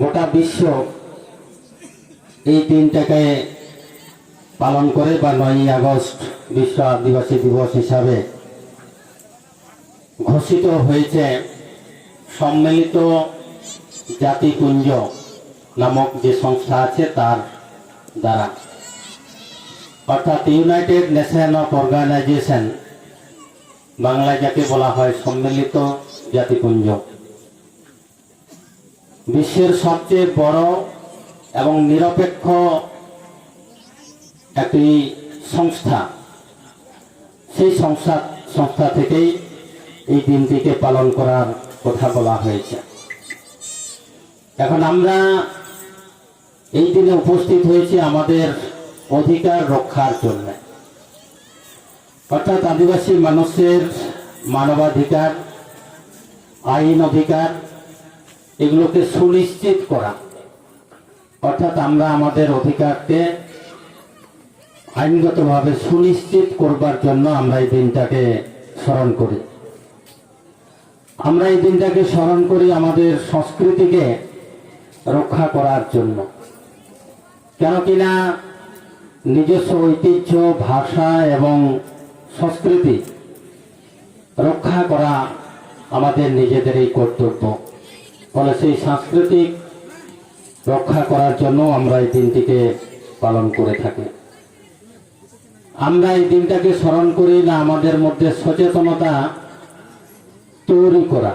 গোটা বিশ্ব এই দিনটাকে পালন করে বা 9ই আগস্ট বিশ্ব আদিবাসী দিবস হিসাবে ঘোষিত হয়েছে সম্মিলিত জাতিপুঞ্জ নামক যে সংস্থা আছে তার দ্বারা, অর্থাৎ ইউনাইটেড নেশন অফ অর্গানাইজেশন, বাংলায় যাকে বলা হয় সম্মিলিত জাতিপুঞ্জ। বিশ্বের সবচেয়ে বড় এবং নিরপেক্ষ একটি সংস্থা। সেই সংস্থা থেকেই এই দিনটিকে পালন করার কথা বলা হয়েছে। এখন আমরা এই দিনে উপস্থিত হয়েছি আমাদের অধিকার রক্ষার জন্য, অর্থাৎ আদিবাসী মানুষের মানবাধিকার, আইন অধিকার এগুলোকে সুনিশ্চিত করা, অর্থাৎ আমরা আমাদের অধিকারকে আইনগতভাবে সুনিশ্চিত করবার জন্য আমরা এই দিনটাকে স্মরণ করি। আমরা এই দিনটাকে স্মরণ করি আমাদের সংস্কৃতিকে রক্ষা করার জন্য, কেন কিনা নিজস্ব ঐতিহ্য, ভাষা এবং সংস্কৃতি রক্ষা করা আমাদের নিজেদেরই কর্তব্য। ফলে সেই সাংস্কৃতিক রক্ষা করার জন্য আমরা এই দিনটিকে পালন করে থাকি। আমরা এই দিনটাকে স্মরণ করি না আমাদের মধ্যে সচেতনতা তৈরি করা,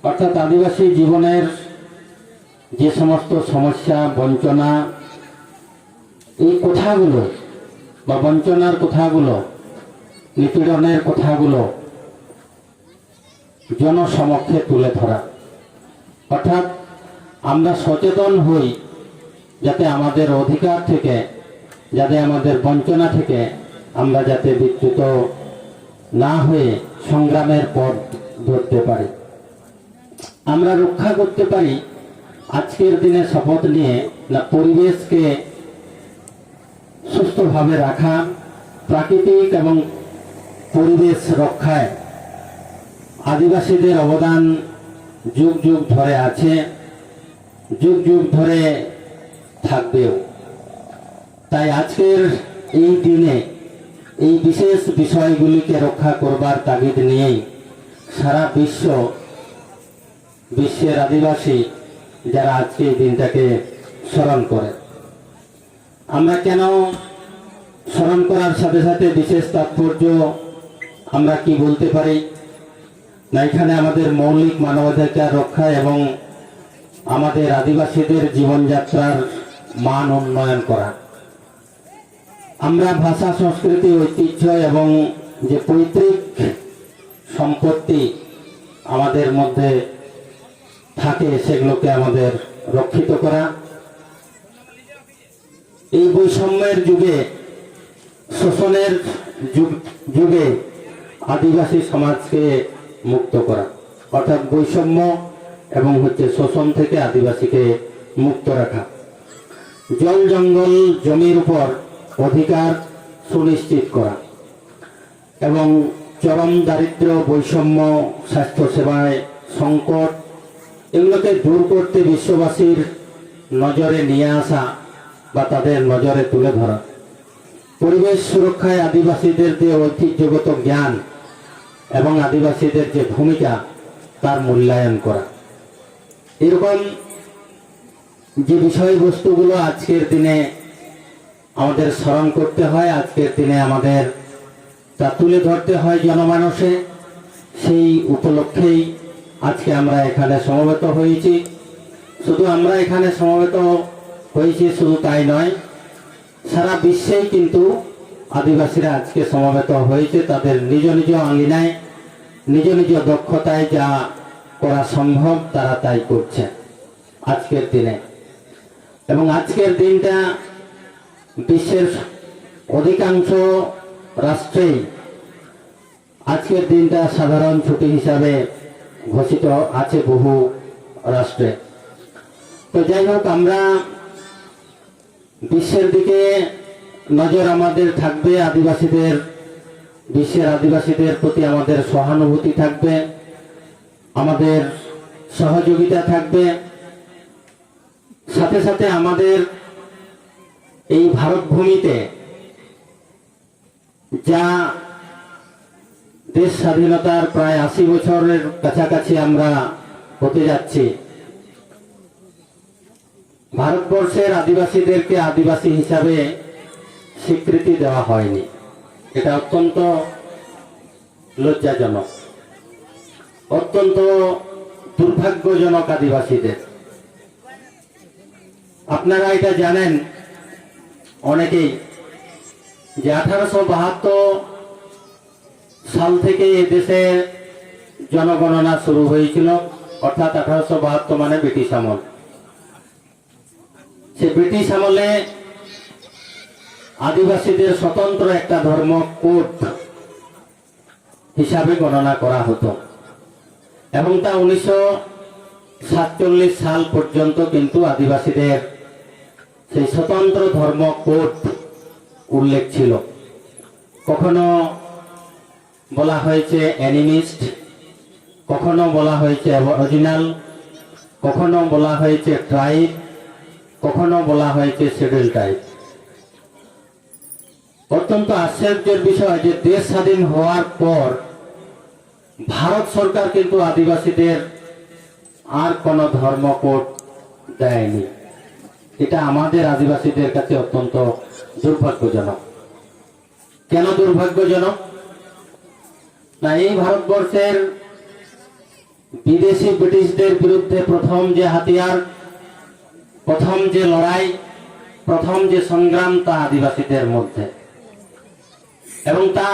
অর্থাৎ আদিবাসী জীবনের যে সমস্ত সমস্যা, বঞ্চনা, এই কথাগুলো বা বঞ্চনার কথাগুলো, নিপীড়নের কথাগুলো জনসমক্ষে তুলে ধরা, অর্থাৎ আমরা সচেতন হই যাতে আমাদের অধিকার থেকে, যাতে আমাদের বঞ্চনা থেকে আমরা যাতে বিচ্যুত না হয়ে সংগ্রামের পথ ধরতে পারি, আমরা রক্ষা করতে পারি। আজকের দিনে শপথ নিয়ে না পরিবেশকে সুস্থভাবে রাখা, প্রাকৃতিক এবং পরিবেশ রক্ষায় আদিবাসীদের অবদান যুগ যুগ ধরে আছে, যুগ যুগ ধরে থাকবেও। তাই আজকের এই দিনে এই বিশেষ বিষয়গুলিকে রক্ষা করবার তাগিদ নিয়েই সারা বিশ্বের আদিবাসী যারা আজকে এই দিনটাকে স্মরণ করে। আমরা কেন স্মরণ করার সাথে সাথে বিশেষ তাৎপর্য আমরা কি বলতে পারি না, এখানে আমাদের মৌলিক মানবাধিকার রক্ষা এবং আমাদের আদিবাসীদের জীবনযাত্রার মান উন্নয়ন করা। আমরা ভাষা, সংস্কৃতি, ঐতিহ্য এবং যে পৈতৃক সম্পত্তি আমাদের মধ্যে থাকে সেগুলোকে আমাদের রক্ষিত করা। এই বৈষম্যের যুগে, শোষণের যুগে আদিবাসী সমাজকে মুক্ত করা, অর্থাৎ বৈষম্য এবং শোষণ থেকে আদিবাসীকে মুক্ত রাখা। জল, জঙ্গল, জমির উপর অধিকার সুনিশ্চিত করা এবং চরম দারিদ্র্য, বৈষম্য, স্বাস্থ্যসেবায় সংকট এগুলোকে দূর করতে বিশ্ববাসীর নজরে নিয়ে আসা বা তাদের নজরে তুলে ধরা। পরিবেশ সুরক্ষায় আদিবাসীদের যে ঐতিহ্যগত জ্ঞান এবং আদিবাসীদের যে ভূমিকা তার মূল্যায়ন করা। এরকম যে বিষয়বস্তুগুলো আজকের দিনে আমাদের স্মরণ করতে হয়, আজকের দিনে আমাদের তা তুলে ধরতে হয় জনমানসে, সেই উপলক্ষেই আজকে আমরা এখানে সমবেত হয়েছি। শুধু আমরা এখানে সমবেত হয়েছি শুধু তাই নয়, সারা বিশ্বেই কিন্তু আদিবাসীরা আজকে সমবেত হয়েছে তাদের নিজ নিজ আঙ্গিনায়, নিজ নিজ দক্ষতায় যা করা সম্ভব তারা তাই করছে আজকের দিনে। এবং আজকের দিনটা বিশ্বের অধিকাংশ রাষ্ট্রেই আজকের দিনটা সাধারণ ছুটি হিসাবে ঘোষিত আছে বহু রাষ্ট্রে। তো যাই হোক, আমরা বিশ্বের দিকে নজর আমাদের থাকবে, বিশ্বের আদিবাসীদের প্রতি আমাদের সহানুভূতি থাকবে, আমাদের সহযোগিতা থাকবে। সাথে সাথে আমাদের এই ভারত ভূমিতে যা দেশ স্বাধীনতার প্রায় ৮০ বছরের কাছাকাছি আমরা হতে যাচ্ছি, ভারতবর্ষের আদিবাসীদেরকে আদিবাসী হিসাবে স্বীকৃতি দেওয়া হয়নি। এটা অত্যন্ত লজ্জাজনক, অত্যন্ত দুর্ভাগ্যজনক আদিবাসীদের। আপনারা এটা জানেন অনেকেই যে 1872 সাল থেকে দেশে জনগণনা শুরু হয়েছিল, অর্থাৎ 1872 মানে ব্রিটিশ আমল। সে ব্রিটিশ আমলে আদিবাসীদের স্বতন্ত্র একটা ধর্ম কোড হিসাবে গণনা করা হতো এবং তা 1947 সাল পর্যন্ত কিন্তু আদিবাসীদের সেই স্বতন্ত্র ধর্ম কোড উল্লেখ ছিল। কখনো বলা হয়েছে অ্যানিমিস্ট, কখনো বলা হয়েছে অরিজিনাল, কখনো বলা হয়েছে ট্রাইব, কখনো বলা হয়েছে শিডিউল ট্রাইব। অত্যন্ত আশ্চর্যের বিষয় যে দেশ স্বাধীন হওয়ার পর ভারত সরকার কিন্তু আদিবাসীদের আর কোন ধর্ম কোড দেয়নি। এটা আমাদের আদিবাসীদের কাছে অত্যন্ত দুর্ভাগ্যজনক। কেন দুর্ভাগ্যজনক? না, এই ভারতবর্ষের বিদেশি ব্রিটিশদের বিরুদ্ধে প্রথম যে হাতিয়ার, প্রথম যে লড়াই, প্রথম যে সংগ্রাম তা আদিবাসীদের মধ্যে, এবং তা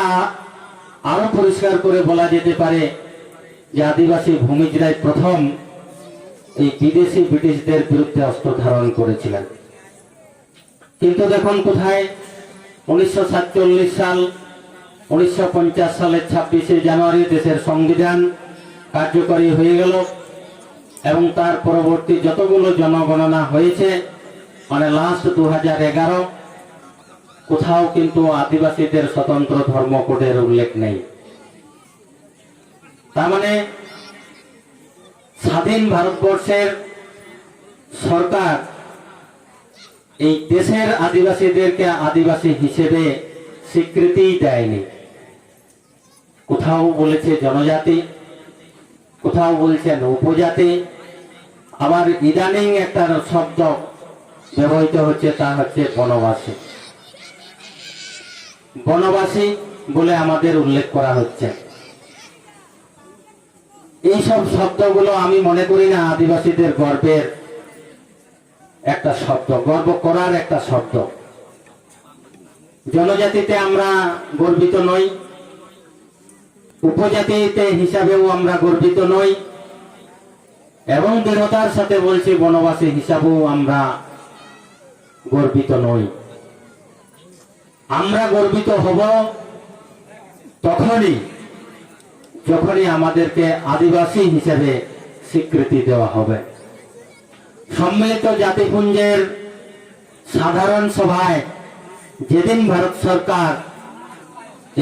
আরো পরিষ্কার করে বলা যেতে পারে যে আদিবাসী ভূমিজরাই প্রথম এই বিদেশি ব্রিটিশদের বিরুদ্ধে অস্ত্র ধারণ করেছিলেন। কিন্তু দেখুন কোথায়, 1947 সাল, 1950 সালের 26শে জানুয়ারি দেশের সংবিধান কার্যকরী হয়ে গেল এবং তার পরবর্তী যতগুলো জনগণনা হয়েছে, মানে লাস্ট 2011, কোথাও কিন্তু আদিবাসীদের স্বতন্ত্র ধর্ম কোডের উল্লেখ নেই। তার মানে স্বাধীন ভারতবর্ষের সরকার এই দেশের আদিবাসীদেরকে আদিবাসী হিসেবে স্বীকৃতি দেয়নি। কোথাও বলেছে জনজাতি, কোথাও বলছেন উপজাতি, আবার ইদানিং একটা শব্দ ব্যবহৃত হচ্ছে, তা হচ্ছে বনবাসী। বনবাসী বলে আমাদের উল্লেখ করা হচ্ছে। এইসব শব্দগুলো আমি মনে করি না আদিবাসীদের গর্বের একটা শব্দ, গর্ব করার একটা শব্দ। জনজাতিতে আমরা গর্বিত নই, উপজাতিতে হিসাবেও আমরা গর্বিত নই, এবং দৃঢ়তার সাথে বলছি বনবাসী হিসাবেও আমরা গর্বিত নই। আমরা গর্বিত হব তখনই যখনই আমাদেরকে আদিবাসী হিসেবে স্বীকৃতি দেওয়া হবে। সম্মিলিত জাতিপুঞ্জের সাধারণ সভায় যেদিন ভারত সরকার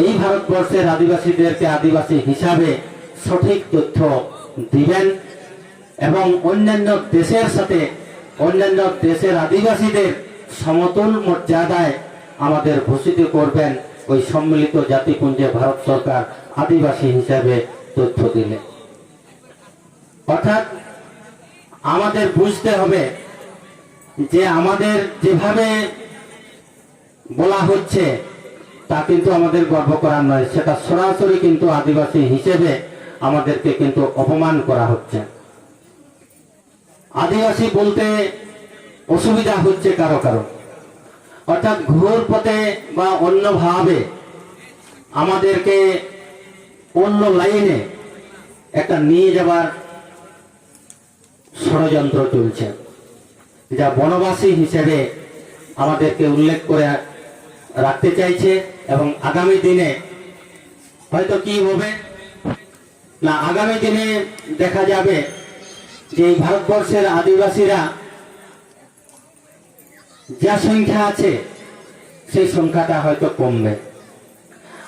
এই ভারতবর্ষের আদিবাসীদেরকে আদিবাসী হিসাবে সঠিক তথ্য দিবেন এবং অন্যান্য দেশের সাথে অন্যান্য দেশের আদিবাসীদের সমতুল মর্যাদায় আমাদের ভূষিত করবেন, ওই সম্মিলিত জাতিপুঞ্জে ভারত সরকার আদিবাসী হিসাবে তথ্য দিলে। অর্থাৎ আমাদের বুঝতে হবে যে আমাদের যেভাবে বলা হচ্ছে তা কিন্তু আমাদের গর্ব করার নয়, সেটা সরাসরি কিন্তু আদিবাসী হিসেবে আমাদেরকে কিন্তু অপমান করা হচ্ছে। আদিবাসী বলতে অসুবিধা হচ্ছে কারো কারো, অর্থাৎ ঘোর পথে বা অন্যভাবে আমাদেরকে অন্য লাইনে একটা নিয়ে যাবার ষড়যন্ত্র চলছে, যা বনবাসী হিসেবে আমাদেরকে উল্লেখ করে রাখতে চাইছে। এবং আগামী দিনে হয়তো কি হবে না, আগামী দিনে দেখা যাবে যে এই ভারতবর্ষের আদিবাসীরা যা সংখ্যা আছে সেই সংখ্যাটা হয়তো কমবে,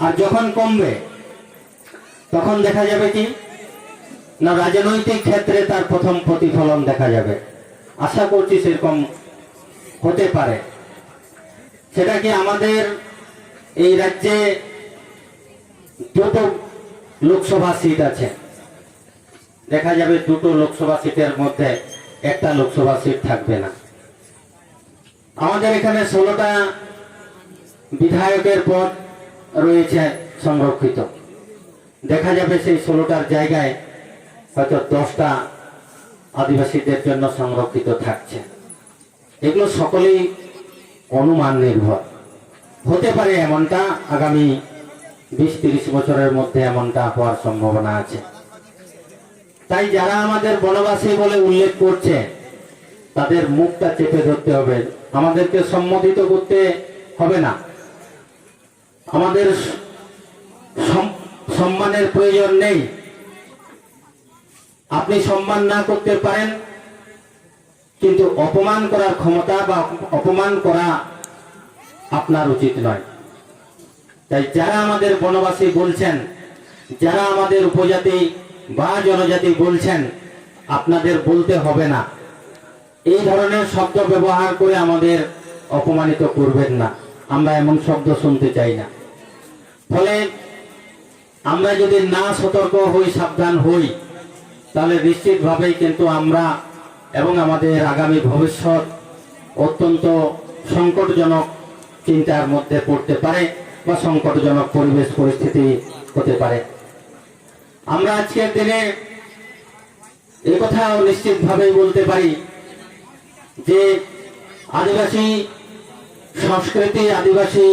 আর যখন কমবে তখন দেখা যাবে কি না রাজনৈতিক ক্ষেত্রে তার প্রথম প্রতিফলন দেখা যাবে। আশা করছি সেরকম হতে পারে। সেটা কি আমাদের এই রাজ্যে দুটো লোকসভা সিট আছে, দেখা যাবে দুটো লোকসভা সিটের মধ্যে একটা লোকসভা সিট থাকবে না। আমাদের এখানে 16টা বিধায়কের পদ রয়েছে সংরক্ষিত, দেখা যাবে সেই 16টার জায়গায় হয়তো 10টা আদিবাসীদের জন্য সংরক্ষিত থাকছে। এগুলো সকলেই অনুমান নির্ভর, হতে পারে এমনটা আগামী 20-30 বছরের মধ্যে এমনটা হওয়ার সম্ভাবনা আছে। তাই যারা আমাদের বনবাসী বলে উল্লেখ করছে তাদের মুখটা চেপে ধরতে হবে, আমাদেরকে সম্মোধিত করতে হবে না। আমাদের সম্মানের প্রয়োজন নেই, আপনি সম্মান না করতে পারেন, কিন্তু অপমান করার ক্ষমতা বা অপমান করা আপনার উচিত নয়। তাই যারা আমাদের বনবাসী বলছেন, যারা আমাদের উপজাতি বা জনজাতি বলছেন, আপনাদের বলতে হবে না, এই ধরনের শব্দ ব্যবহার করে আমাদের অপমানিত করবেন না। আমরা এমন শব্দ শুনতে চাই না। ফলে আমরা যদি না সতর্ক হই, সাবধান হই, তাহলে নিশ্চিতভাবেই কিন্তু আমরা এবং আমাদের আগামী ভবিষ্যৎ অত্যন্ত সংকটজনক চিন্তার মধ্যে পড়তে পারে বা সংকটজনক পরিবেশ পরিস্থিতি হতে পারে। আমরা আজকের দিনে এই কথাও নিশ্চিতভাবেই বলতে পারি যে আদিবাসী সংস্কৃতি, আদিবাসী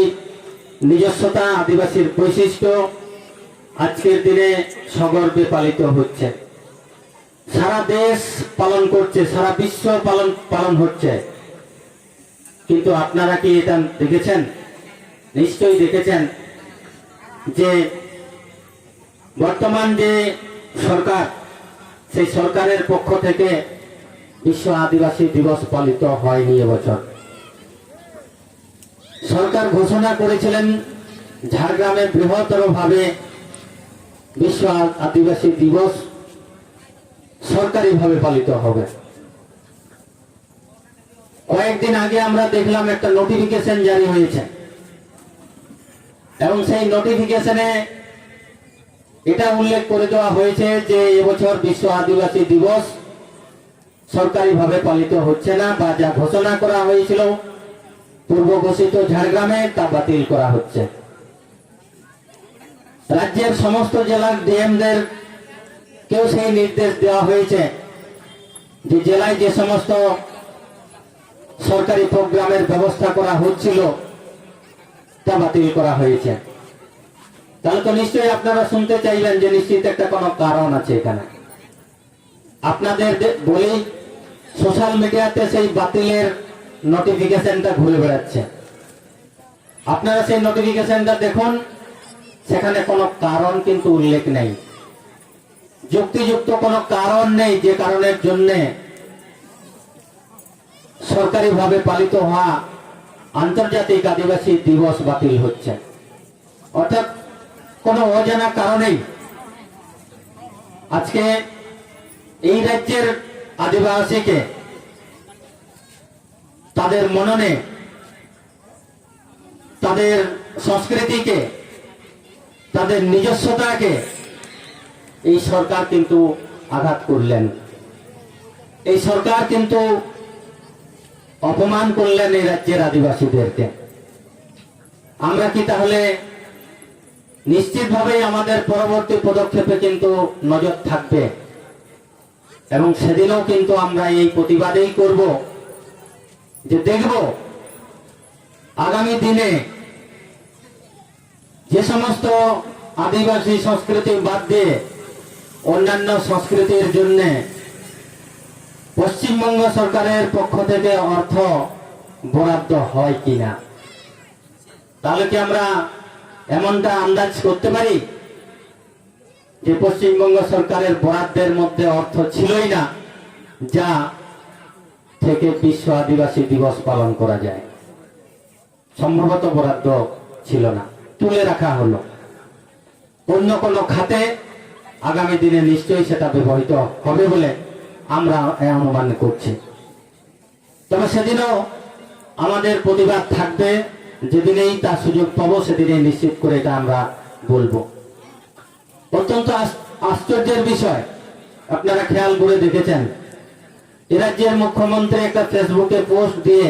নিজস্বতা, আদিবাসীর বৈশিষ্ট্য আজকের দিনে সগর্বে পালিত হচ্ছে, সারা দেশ পালন করছে, সারা বিশ্ব পালন হচ্ছে। কিন্তু আপনারা কি এটা দেখেছেন? নিশ্চয়ই দেখেছেন যে বর্তমান যে সরকার, সেই সরকারের পক্ষ থেকে বিশ্ব আদিবাসী দিবস পালিত হয়নি এবছর। সরকার ঘোষণা করেছিলেন ঝাড়গ্রামে বৃহত্তর ভাবে বিশ্ব আদিবাসী দিবস সরকারিভাবে পালিত হবে। কয়েকদিন আগে আমরা দেখলাম একটা নোটিফিকেশন জারি হয়েছে, এবং সেই নোটিফিকেশনে এটা উল্লেখ করে দেওয়া হয়েছে যে এবছর বিশ্ব আদিবাসী দিবস সরকারিভাবে পালিত হচ্ছে না, বা যা ঘোষণা করা হয়েছিল পূর্ব ঘোষিত ঝাড়গ্রামে তা বাতিল করা হচ্ছে। রাজ্যের সমস্ত জেলার ডিএমদের কেউ সেই নির্দেশ দেওয়া হয়েছে যে জেলায় যে সমস্ত সরকারি প্রোগ্রামের ব্যবস্থা করা হচ্ছিল তা বাতিল করা হয়েছে। তাহলে তো নিশ্চয়ই আপনারা শুনতে চাইবেন যে নিশ্চিত একটা কোনো কারণ আছে এখানে। আপনাদের বলি, সোশ্যাল মিডিয়াতে সেই বাতিলের নোটিফিকেশনটা ঘুরে বেড়াচ্ছে, আপনারা সেই নোটিফিকেশনটা দেখুন, সেখানে কোনো কারণ কিন্তু উল্লেখ নেই, যুক্তিযুক্ত কোনো কারণ নেই যে কারণের জন্য সরকারিভাবে পালিত হওয়া আন্তর্জাতিক আদিবাসী দিবস বাতিল হচ্ছে। অর্থাৎ কোনো অজানা কারণেই আজকে এই রাজ্যের আদিবাসীকে তাদের মননে, তাদের সংস্কৃতিকে, তাদের নিজস্বতাকে এই সরকার কিন্তু আঘাত করলেন। এই সরকার কিন্তু অপমান করলেন এই রাজ্যের আদিবাসীদেরকে। আমরা কি তাহলে নিশ্চিতভাবেই আমাদের পরবর্তী পদক্ষেপে কিন্তু নজর থাকবে, এবং সেদিনও কিন্তু আমরা এই প্রতিবাদেই করব যে দেখব আগামী দিনে যে সমস্ত আদিবাসী সংস্কৃতি বাদ দিয়ে অন্যান্য সংস্কৃতির জন্য পশ্চিমবঙ্গ সরকারের পক্ষ থেকে অর্থ বরাদ্দ হয় কিনা। তাহলে কি আমরা এমনটা আন্দাজ করতে পারি যে পশ্চিমবঙ্গ সরকারের বরাদ্দের মধ্যে অর্থ ছিলই না যা থেকে বিশ্ব আদিবাসী দিবস পালন করা যায়? সম্ভবত বরাদ্দ ছিল না, তুলে রাখা হলো অন্য কোনো খাতে। আগামী দিনে নিশ্চয়ই সেটা ব্যবহৃত হবে বলে আমরা অনুমান করছি। তবে সেদিনও আমাদের প্রতিবাদ থাকবে, যেদিনেই তার সুযোগ পাবো সেদিনেই নিশ্চিত করে এটা আমরা বলবো। অত্যন্ত আশ্চর্যের বিষয়, আপনারা খেয়াল করে দেখেছেন, এ রাজ্যের মুখ্যমন্ত্রী একটা ফেসবুকে পোস্ট দিয়ে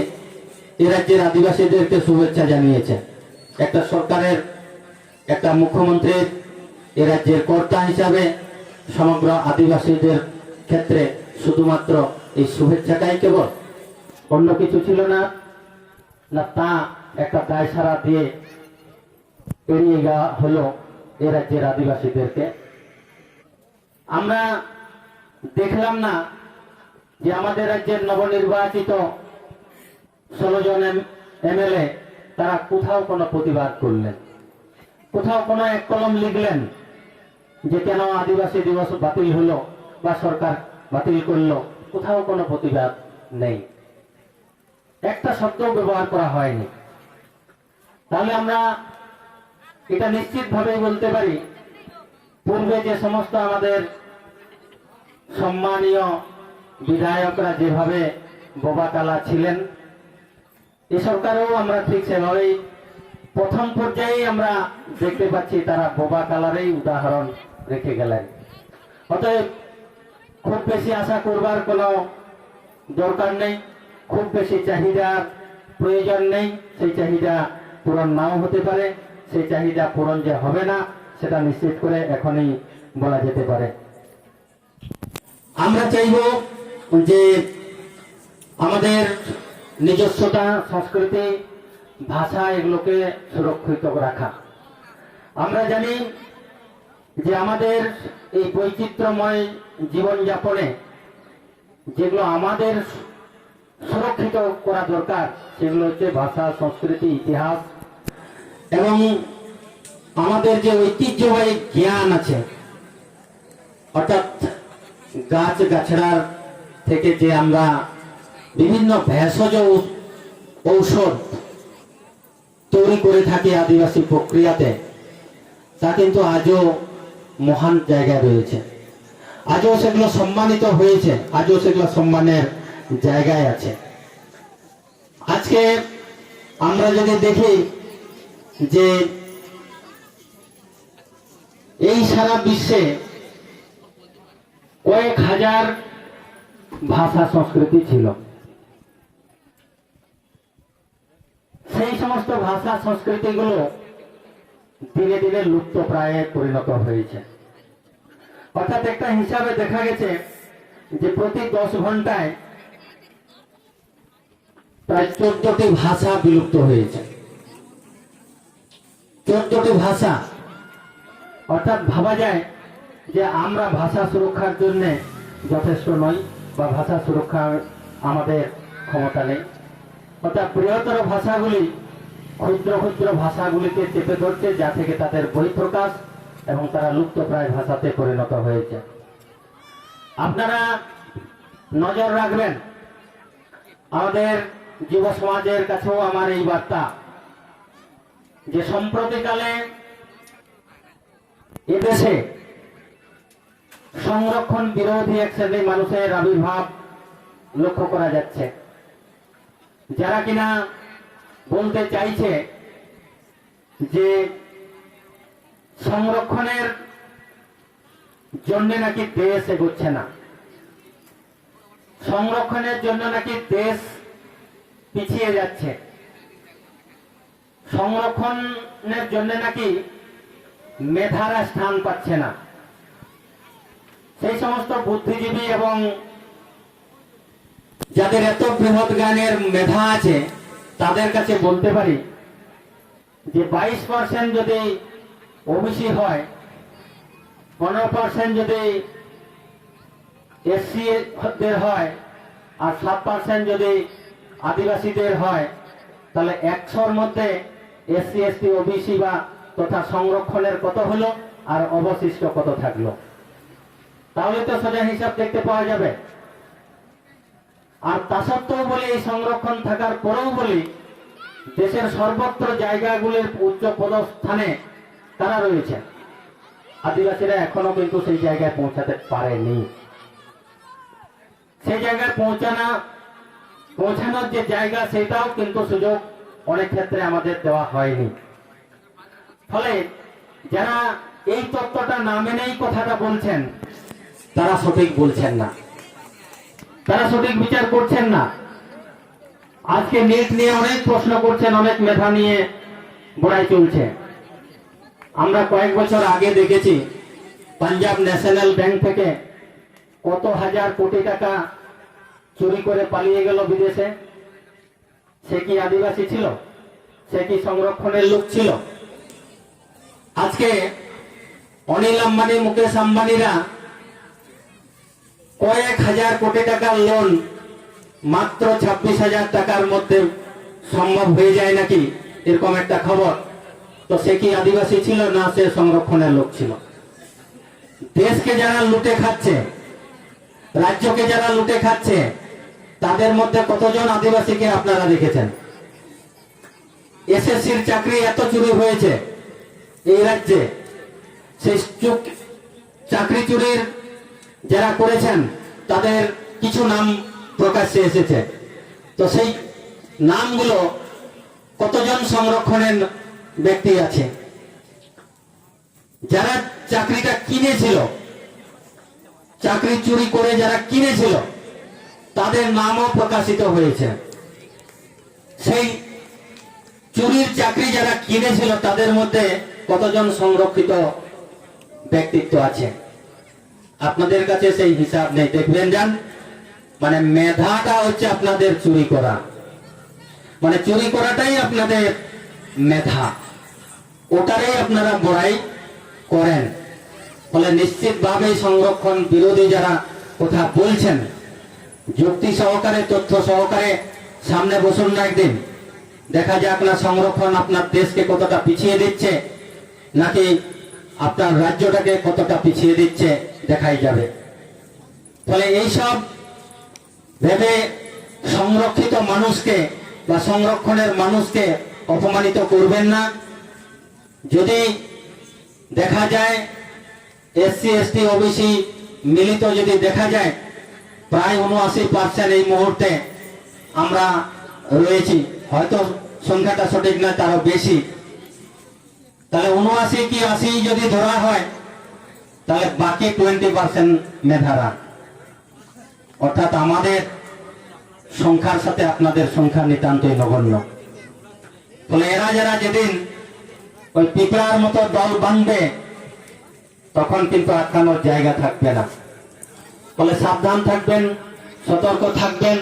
এ রাজ্যের আদিবাসীদেরকে শুভেচ্ছা জানিয়েছে। একটা সরকারের, একটা মুখ্যমন্ত্রীর এ রাজ্যের কর্তা হিসাবে সমগ্র আদিবাসীদের ক্ষেত্রে শুধুমাত্র এই শুভেচ্ছাটাই কেবল, অন্য কিছু ছিল না, না তা একটা দায় সারা দিয়ে এড়িয়ে যাওয়া হলো এ রাজ্যের আদিবাসীদেরকে। আমরা দেখলাম না যে আমাদের রাজ্যের নবনির্বাচিত 16 জন এমএলএ তারা কোথাও কোনো প্রতিবাদ করলেন, কোথাও কোনো এক কলম লিখলেন যে কেন আদিবাসী দিবস বাতিল হলো বা সরকার বাতিল করলো, কোথাও কোনো প্রতিবাদ নেই, একটা শব্দ ব্যবহার করা হয়নি। তাহলে আমরা এটা নিশ্চিতভাবেই বলতে পারি, পূর্বে যে সমস্ত আমাদের সম্মানীয় বিধায়করা যেভাবে বোবা কালা ছিলেন, এ সরকারেও আমরা ঠিক সেভাবেই প্রথম পর্যায়ে আমরা দেখতে পাচ্ছি তারা বোবা কালারেই উদাহরণ রেখে গেলেন। অতএব খুব বেশি আশা করবার কোনো দরকার নেই, খুব বেশি চাহিদার প্রয়োজন নেই। সেই চাহিদা পূরণ নাও হতে পারে, সেই চাহিদা পূরণ যে হবে না সেটা নিশ্চিত করে এখনই বলা যেতে পারে। আমরা চাইব যে আমাদের নিজস্বতা, সংস্কৃতি, ভাষা এগুলোকে সুরক্ষিত রাখা। আমরা জানি যে আমাদের এই বৈচিত্র্যময় জীবনযাপনে যেগুলো আমাদের সুরক্ষিত করা দরকার সেগুলো হচ্ছে ভাষা, সংস্কৃতি, ইতিহাস এবং আমাদের যে ঐতিহ্যবাহী জ্ঞান আছে, অর্থাৎ গাছ গাছড়ার থেকে যে আমরা বিভিন্ন ভেষজ ঔষধ তৈরি করে থাকি আদিবাসী প্রক্রিয়াতে, তা কিন্তু আজও মহান জায়গায় রয়েছে, আজও সেগুলো সম্মানিত হয়েছে, আজও সেগুলো সম্মানের জায়গায় আছে। আজকে আমরা যদি দেখি যে এই সারা বিশ্বে কয়েক হাজার ভাষা সংস্কৃতি ছিল, সেই সমস্ত ভাষা সংস্কৃতিগুলো ধীরে ধীরে লুপ্ত প্রায় পরিণত হয়েছে। অর্থাৎ একটা হিসাবে দেখা গেছে যে প্রতি 10 ঘন্টায় প্রায় 14টি ভাষা বিলুপ্ত হয়েছে। 14টি ভাষা, অর্থাৎ ভাবা যায় যে আমরা ভাষা সুরক্ষার জন্য যথেষ্ট নই বা ভাষা সুরক্ষার আমাদের ক্ষমতা নেই। অর্থাৎ বৃহত্তর ভাষাগুলি ক্ষুদ্র ক্ষুদ্র ভাষাগুলিকে চেপে ধরছে, যা থেকে তাদের বহিঃপ্রকাশ এবং তারা লুপ্তপ্রায় ভাষাতে পরিণত হয়েছে। আপনারা নজর রাখবেন, আমাদের যুব সমাজের কাছেও আমার এই বার্তা যে সম্প্রতিকালে এদেশে সংরক্ষণ বিরোধী এক শ্রেণীর মানুষের আবির্ভাব লক্ষ্য করা যাচ্ছে, যারা কিনা বলতে চাইছে যে সংরক্ষণের জন্য নাকি দেশ এগোচ্ছে না, সংরক্ষণের জন্য নাকি দেশ পিছিয়ে যাচ্ছে, সংরক্ষণের জন্য নাকি মেধারা স্থান পাচ্ছে না। সেই সমস্ত বুদ্ধিজীবী এবং যাদের এত বৃহৎ জ্ঞানের মেধা আছে তাদের কাছে বলতে পারি যে 22% যদি ওবিসি হয়, 15% যদি এসসি দের হয়, আর 7% যদি আদিবাসীদের হয়, তাহলে 100-র মধ্যে এসসি এসটি ওবিসি বা তথা সংরক্ষণের কত হলো আর অবশিষ্ট কত থাকলো, তাহলে তো সোজা হিসাব দেখতে পাওয়া যাবে। আর তা সত্ত্বেও বলি, এই সংরক্ষণ থাকার পরেও বলি, দেশের সর্বত্র জায়গাগুলির উচ্চ পদস্থানে তারা রয়েছে, আদিবাসীরা এখনো কিন্তু সেই জায়গায় পৌঁছাতে পারেনি। সেই জায়গায় পৌঁছানো পৌঁছানোর যে জায়গা সেটাও কিন্তু সুযোগ অনেক ক্ষেত্রে আমাদের দেওয়া হয়নি। ফলে যারা এই তত্ত্বটা না মেনেই কথাটা বলছেন তারা সঠিক বলছেন না, তারা সঠিক বিচার করছেন না। আজকে নেট নিয়ে অনেক প্রশ্ন করছেন, অনেক মেধা নিয়ে বড়াই চলছে। আমরা কয়েক বছর আগে দেখেছি পাঞ্জাব ন্যাশনাল ব্যাংক থেকে কত হাজার কোটি টাকা চুরি করে পালিয়ে গেল বিদেশে। সে কি আদিবাসী ছিল? সে কি সংরক্ষণের লোক ছিল? আজকে অনিল আম্বানি, মুকেশ আম্বানিরা কয়েক হাজার কোটি টাকার লোন মাত্র 26,000 টাকার মধ্যে সম্ভব হয়ে যায় নাকি, এরকম একটা খবর। তো সে কি আদিবাসী ছিল না সে সংরক্ষণের লোক ছিল? দেশকে যারা লুটে খাচ্ছে, রাজ্যকে যারা লুটে খাচ্ছে, তাদের মধ্যে কতজন আদিবাসীকে আপনারা দেখেছেন? এসএসসির চাকরি এত চুরি হয়েছে এই রাজ্যে, সেই চাকরি চুরির যারা করেছেন তাদের কিছু নাম প্রকাশ্যে এসেছে। তো সেই নামগুলো কতজন সংরক্ষণের ব্যক্তি আছে? যারা চাকরিটা কিনেছিল, চাকরি চুরি করে যারা কিনেছিল, তাদের নামও প্রকাশিত হয়েছে। সেই চুরির চাকরি যারা কিনেছিল তাদের মধ্যে কতজন সংরক্ষিত ব্যক্তিত্ব আছে? আপনাদের কাছে সেই হিসাব নেই। দেখবেন যান, মানে মেধাটা হচ্ছে আপনাদের চুরি করা, মানে চুরি করাটাই আপনাদের মেধা, ওটারই আপনারা বড়াই করেন। ফলে নিশ্চিতভাবে সংরক্ষণ বিরোধী যারা কথা বলছেন, যুক্তি সহকারে, তথ্য সহকারে সামনে বসুন না একদিন, দেখা যাক না সংরক্ষণ আপনার দেশকে কতটা পিছিয়ে দিচ্ছে নাকি আপনার রাজ্যটাকে কতটা পিছিয়ে দিচ্ছে, দেখাই যাবে। ফলে এইসব ভেবে সংরক্ষিত মানুষকে বা সংরক্ষণের মানুষকে অপমানিত করবেন না। যদি দেখা যায় এসসি, এসটি, ওবিসি মিলিত যদি দেখা যায় প্রায় 79% এই মুহূর্তে আমরা রয়েছি, হয়তো সংখ্যাটা সঠিক না, তারও বেশি। তাহলে 79 কি 80 যদি ধরা হয়, তাহলে বাকি 20% মেধারা, অর্থাৎ আমাদের সংখ্যার সাথে আপনাদের সংখ্যা নিতান্তই নগণ্য। ফলে এরা যারা যেদিন ওই পিঁপড়ার মতো দল বাঁধবে তখন কিন্তু আটকানোর জায়গা থাকবে না। ফলে সাবধান থাকবেন, সতর্ক থাকবেন,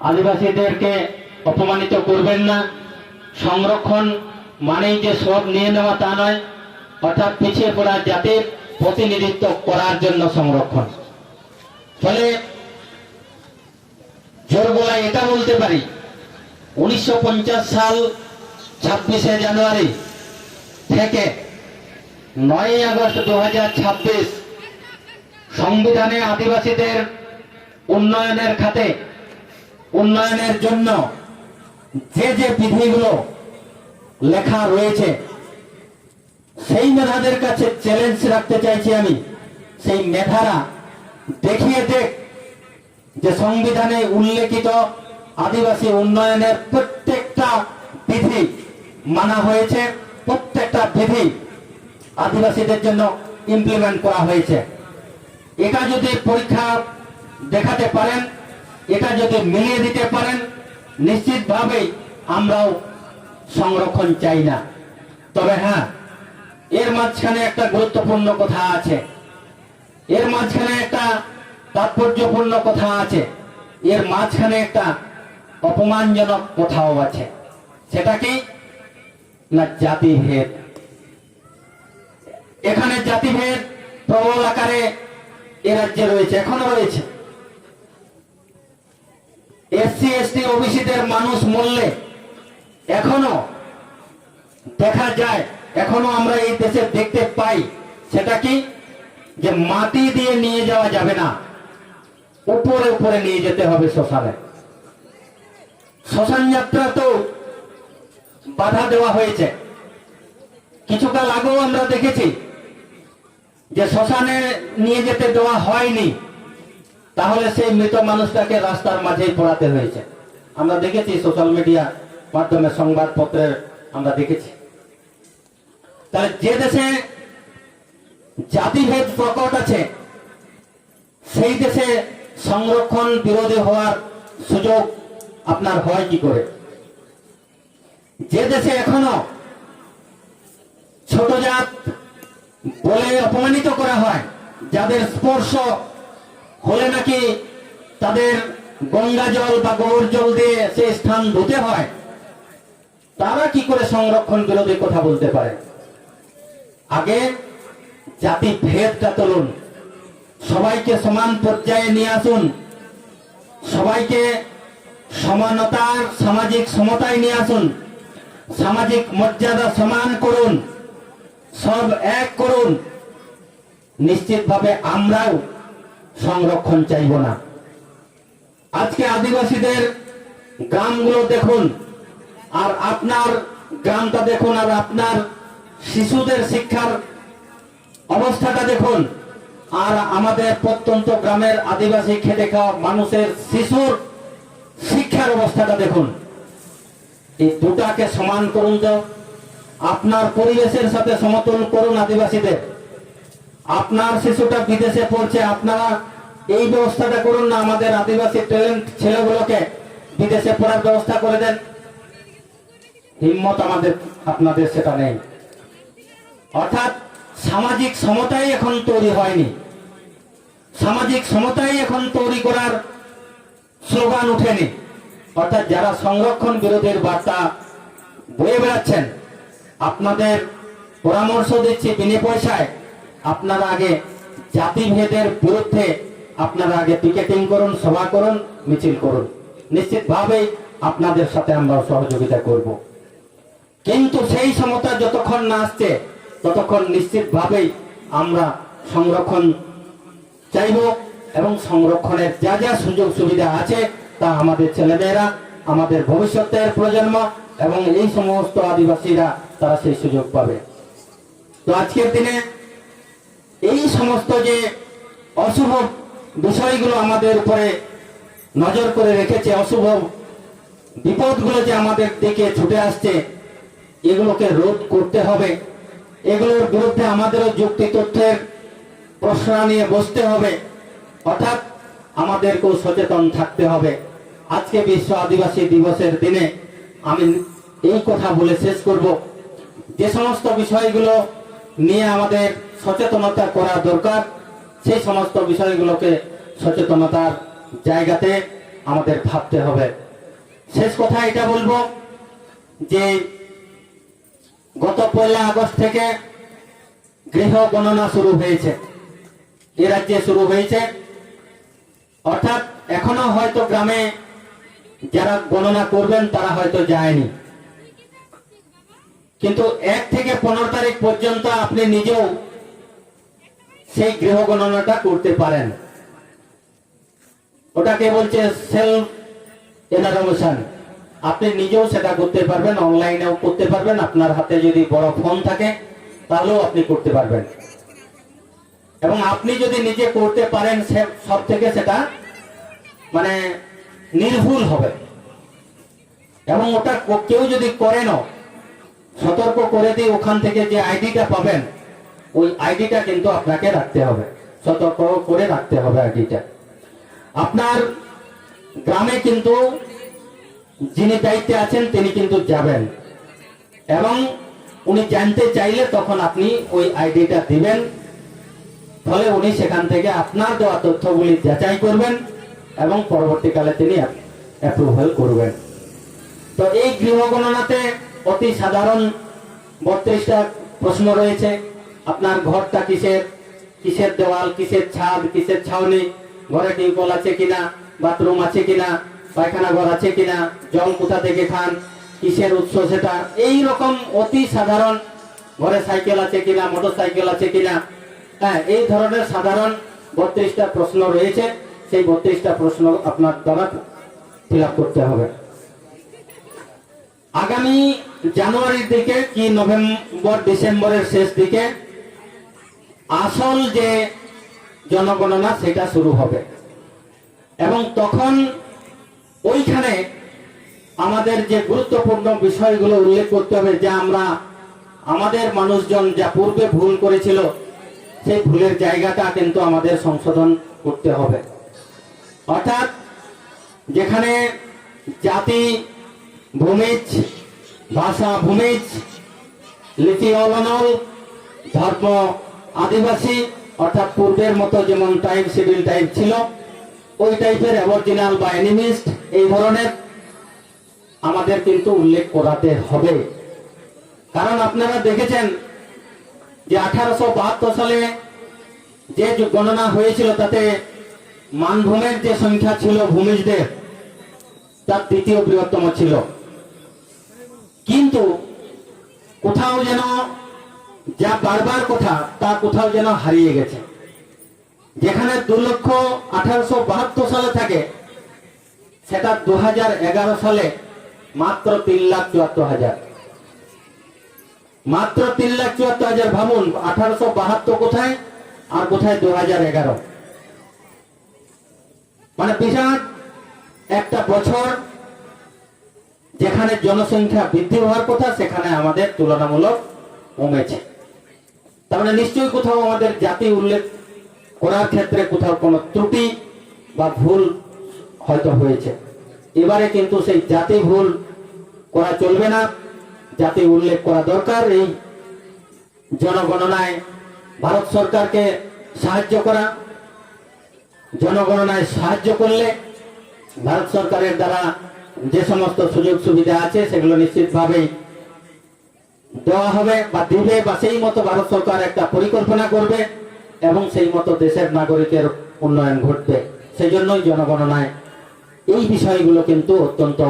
আদিবাসীদেরকে অপমানিত করবেন না। সংরক্ষণ মানেই যে সব নিয়ে নেওয়া তা নয়, অর্থাৎ পিছিয়ে পড়া জাতির প্রতিনিধিত্ব করার জন্য সংরক্ষণ। ফলে জোর গলায় এটা বলতে পারি, 1950 সাল 26শে জানুয়ারি থেকে 9ই আগস্ট 2026 সংবিধানে আদিবাসীদের উন্নয়নের খাতে, উন্নয়নের জন্য যে যে বিধিগুলো লেখা রয়েছে, সেই মেধাদের কাছে চ্যালেঞ্জ রাখতে চাইছি আমি, সেই মেধারা দেখিয়ে দেখ যে সংবিধানে উল্লেখিত আদিবাসী উন্নয়নের প্রত্যেকটা বিধি মানা হয়েছে, প্রত্যেকটা বিধি আদিবাসীদের জন্য ইমপ্লিমেন্ট করা হয়েছে। এটা যদি পরীক্ষা দেখাতে পারেন, এটা যদি মিলিয়ে দিতে পারেন, নিশ্চিতভাবে আমরাও সংরক্ষণ চাই না। তবে হ্যাঁ, এর মাঝখানে একটা গুরুত্বপূর্ণ কথা আছে, এর মাঝখানে একটা তাৎপর্যপূর্ণ কথা আছে, এর মাঝখানে একটা অপমানজনক কথাও আছে। সেটা কি না, জাতিভেদ। এখানে জাতিভেদ প্রবল আকারে এ রাজ্যে রয়েছে, এখনো রয়েছে। এসসি, এসটি, ওবিসিদের মানুষ মরলে এখনো দেখা যায়, এখনো আমরা এই দেশে দেখতে পাই, সেটা কি যে মাটি দিয়ে নিয়ে যাওয়া যাবে না, উপরে উপরে নিয়ে যেতে হবে শ্মশানে। শ্মশান যাত্রা তো বাধা দেওয়া হয়েছে। কিছুকাল আগেও আমরা দেখেছি যে শ্মশানে নিয়ে যেতে দেওয়া হয়নি, তাহলে সেই মৃত মানুষটাকে রাস্তার মাঝেই পোড়াতে হয়েছে। আমরা দেখেছি সোশ্যাল মিডিয়া মাধ্যমে, সংবাদপত্রের আমরা দেখেছি। তাহলে যে দেশে জাতিভেদ প্রকট আছে সেই দেশে সংরক্ষণ বিরোধী হওয়ার সুযোগ আপনার হয় কি করে? যে দেশে এখনো ছোট জাত বলে অপমানিত করা হয়, যাদের স্পর্শ হলে নাকি তাদের গঙ্গা জল বা গোবর জল দিয়ে সেই স্থান ধুতে হয়, তারা কি করে সংরক্ষণ বিরোধী কথা বলতে পারে? আগে জাতি ভেদটা তুলুন, সবাইকে সমান পর্যায়ে নিয়ে আসুন, সবাইকে সমানতার সামাজিক সমতায় নিয়ে আসুন, সামাজিক মর্যাদা সমান করুন, সব এক করুন। নিশ্চিতভাবে আমরাও সংরক্ষণ চাইব না। আজকে আদিবাসীদের গ্রামগুলো দেখুন, আর আপনার গ্রামটা দেখুন, আর আপনার শিশুদের শিক্ষার অবস্থাটা দেখুন, আর আমাদের প্রত্যন্ত গ্রামের আদিবাসী খেটে খাওয়া মানুষের শিশুর শিক্ষার অবস্থাটা দেখুন। এই দুটাকে সমান করুন, তো আপনার পরিবেশের সাথে সমতুল করুন আদিবাসীদের। আপনার শিশুটা বিদেশে পড়ছে, আপনারা এই ব্যবস্থাটা করুন না, আমাদের আদিবাসী ট্যালেন্ট ছেলেগুলোকে বিদেশে পড়ার ব্যবস্থা করে দেন। হিম্মত আমাদের আপনাদের সেটা নেই। অর্থাৎ সামাজিক সমতাই এখন তৈরি হয়নি, সামাজিক সমতাই এখন তৈরি করার স্লোগান উঠেনি। অর্থাৎ যারা সংরক্ষণ বিরোধীর বার্তা বয়ে বেড়াচ্ছেন, আপনাদের পরামর্শ দিচ্ছি বিনা পয়সায়, আপনারা আগে জাতিভেদের বিরুদ্ধে আপনারা আগে পিকেটিং করুন, সভা করুন, মিছিল করুন। নিশ্চিতভাবেই আপনাদের সাথে আমরা সহযোগিতা করব। কিন্তু সেই সমতা যতক্ষণ না আসছে ততক্ষণ নিশ্চিতভাবেই আমরা সংরক্ষণ চাইব, এবং সংরক্ষণের যা যা সুযোগ সুবিধা আছে তা আমাদের ছেলেমেয়েরা, আমাদের ভবিষ্যতের প্রজন্ম এবং এই সমস্ত আদিবাসীরা তারা সেই সুযোগ পাবে। তো আজকের দিনে এই সমস্ত যে অশুভ বিষয়গুলো আমাদের উপরে নজর করে রেখেছে, অশুভ বিপদগুলো যে আমাদের দিকে ছুটে আসছে, এগুলোকে রোধ করতে হবে। এগুলোর বিরুদ্ধে আমাদেরও যুক্তি তথ্যের প্রশ্ন নিয়ে বসতে হবে। অর্থাৎ আমাদেরকেও সচেতন থাকতে হবে। আজকে বিশ্ব আদিবাসী দিবসের দিনে আমি এই কথা বলে শেষ করব, যে সমস্ত বিষয়গুলো নিয়ে আমাদের সচেতনতা করা দরকার, সেই সমস্ত বিষয়গুলোকে সচেতনতার জায়গাতে আমাদের ভাবতে হবে। শেষ কথা এটা বলবো যে গত 1 আগস্ট থেকে গৃহ গণনা শুরু হয়েছে, এ রাজ্যে শুরু হয়েছে। অর্থাৎ এখনো হয়তো গ্রামে যারা গণনা করবেন তারা হয়তো যায়নি, কিন্তু 1 থেকে 15 তারিখ পর্যন্ত আপনি নিজেও সেই গৃহ গণনাটা করতে পারেন। ওটাকে বলছে সেলফ এনারোভেশন। আপনি নিজেও সেটা করতে পারবেন, অনলাইনেও করতে পারবেন। আপনার হাতে যদি বড় ফোন থাকে তাহলেও আপনি করতে পারবেন, এবং আপনি যদি নিজে করতে পারেন সব থেকে সেটা মানে নির্ভুল হবে। এবং ওটা কেউ যদি করেনও, সতর্ক করে দিয়ে ওখান থেকে যে আইডিটা পাবেন, ওই আইডিটা কিন্তু আপনাকে রাখতে হবে, সতর্ক করে রাখতে হবে আইডিটা। আপনার গ্রামে কিন্তু যিনি দায়িত্বে আছেন তিনি কিন্তু যাবেন, এবং উনি জানতে চাইলে তখন আপনি ওই আইডিটা দিবেন। ফলে উনি সেখান থেকে আপনার দেওয়া তথ্যগুলি যাচাই করবেন এবং পরবর্তীকালে তিনি অ্যাপ্রুভাল করবেন। তো এই গৃহ গণনাতে অতি সাধারণ 32টা প্রশ্ন রয়েছে। আপনার ঘরটা কিসের, কিসের দেওয়াল, কিসের ছাদ, কিসের ছাউনি, ঘরে টিউবওয়েল আছে কিনা, বাথরুম আছে কিনা, পায়খানা ঘর আছে কিনা, জল কোথা থেকে খান, কিসের উৎস সেটা, এই রকম অতি সাধারণ, ঘরে সাইকেল আছে কিনা, মোটর সাইকেল আছে কিনা, হ্যাঁ, এই ধরনের সাধারণ 32টা প্রশ্ন রয়েছে। সেই 32টা প্রশ্ন আপনার দ্বারা ফিল আপ করতে হবে। আগামী জানুয়ারির দিকে কি নভেম্বর ডিসেম্বরের শেষ দিকে আসল যে জনগণনা সেটা শুরু হবে, এবং তখন ওইখানে আমাদের যে গুরুত্বপূর্ণ বিষয়গুলো উল্লেখ করতে হবে, যে আমরা আমাদের মানুষজন যা পূর্বে ভুল করেছিল সেই ভুলের জায়গাটা কিন্তু আমাদের সংশোধন করতে হবে। অর্থাৎ যেখানে জাতি ভূমিজ, ভাষা ভূমিজ, লিপি অলনল, ধর্ম আদিবাসী, অর্থাৎ পূর্বের মতো যেমন টাইপ সিভিল টাইপ ছিল ওই টাইপের অরিজিনাল বা এনিমিস্ট, এই ধরনের আমাদের কিন্তু উল্লেখ করাতে হবে। কারণ আপনারা দেখেছেন যে 1872 সালে যে গণনা হয়েছিল তাতে মানভূমের যে সংখ্যা ছিল ভূমিজদের, তার তৃতীয় বৃহত্তম ছিল। কিন্তু কোথাও যেন যা বারবার কথা তা কোথাও যেন হারিয়ে গেছে। যেখানে 2,1872,000 সালে থাকে, সেটা 2011 সালে মাত্র 3,74,000। মাত্র 3,74,000। ভাবুন 1872 কোথায় আর কোথায় 2011। মানে বিরাট একটা বছর যেখানে জনসংখ্যা বৃদ্ধি হওয়ার কথা সেখানে আমাদের তুলনামূলক কমেছে। তার মানে নিশ্চয়ই কোথাও আমাদের জাতি উল্লেখ করার ক্ষেত্রে কোথাও কোনো ত্রুটি বা ভুল হয়তো হয়েছে। এবারে কিন্তু সেই জাতি ভুল করা চলবে না, জাতি উল্লেখ করা দরকার। এই জনগণনায় ভারত সরকারকে সাহায্য করা, জনগণনায় সাহায্য করলে ভারত সরকারের দ্বারা যে সমস্ত সুযোগ সুবিধা আছে সেগুলো নিশ্চিতভাবেই দেওয়া হবে বা দিবে, বা সেই মতো ভারত সরকার একটা পরিকল্পনা করবে এবং সেই মতো দেশের নাগরিকের উন্নয়ন ঘটবে। সেই জন্যই জনগণনায় এই বিষয়গুলো কিন্তু অত্যন্ত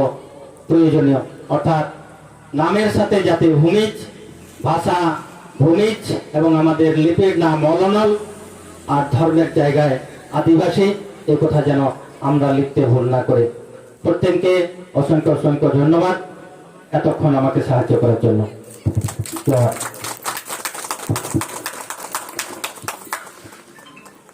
প্রয়োজনীয়। অর্থাৎ নামের সাথে যাতে ভূমিজ, ভাষা ভূমিজ এবং আমাদের লিপির নাম অলনল আর ধর্মের জায়গায় আদিবাসী, এই কথা যেন আমরা লিখতে ভুল না করে। প্রত্যেককে অসংখ্য অসংখ্য ধন্যবাদ এতক্ষণ আমাকে সাহায্য করার জন্য। জয়।